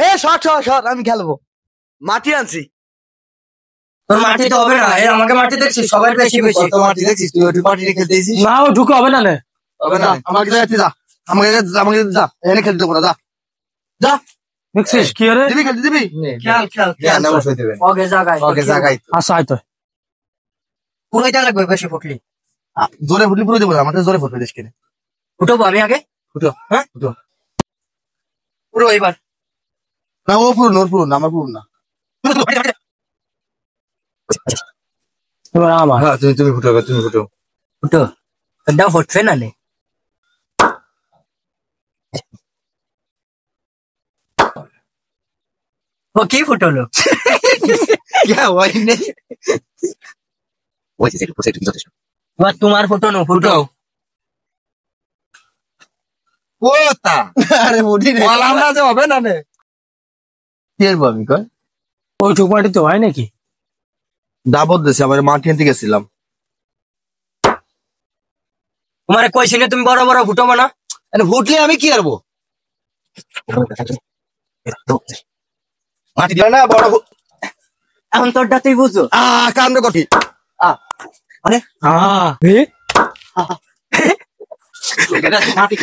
এ shot shot shot, আমি খেলবো। মাটি আনছি। তোর মাটি তো হবে না, আমাকে মাটি দেখছিস সবার বেশি বেশি। কত মাটি দেখছিস তুই? ওই মাটি খেলতে এসেছিস? না ও ঢুকে হবে না। হবে না, আমাকে যা, যা আমাকে যা, এখানে খেলতে দেবো না, যা যা। দেখছিস কি রে? দিবি খেলতে দিবি? খেল খেল খেল, অবশ্যই দেবে। ওকে জায়গায় ওকে জায়গায় আচ্ছা আয় তো। পুরোটা লাগবে বেশি ফুটলি। জোরে ফুটলি পুরো দেবো না, আমাকে জোরে ফুটবে দেশ কিনে। ফুটবো আমি আগে, ফুটো, হ্যাঁ ফুটো। পুরো এবার। না ও পুরো, ওর পুরো না, আমার পুরো না। এবার আমার। হ্যাঁ তুমি ফুটো, তুমি ফুটো। ফুটো এটা হচ্ছে না নে। ও কি ফুটলো? ওই নেই, ওই যথেষ্ট। এবার তোমার ফুটো নো ফুটো। কোথা? আরে মুডি রে, বললাম না যে হবে না নে। কি এর আমি কই? ওই ঠুক মাটি তো হয় নাকি? দাবত দিছে, আমার মাটি আনতে গেছিলাম। তোমারে কইছিলে তুমি বড় বড় ফুটবো না। আরে ফুটলে আমি কি করবো? মাটি দিলে না বড়। এখন তোরটা তুই বুঝো। কান্দ করছি। আরে হ্যাঁ মাটি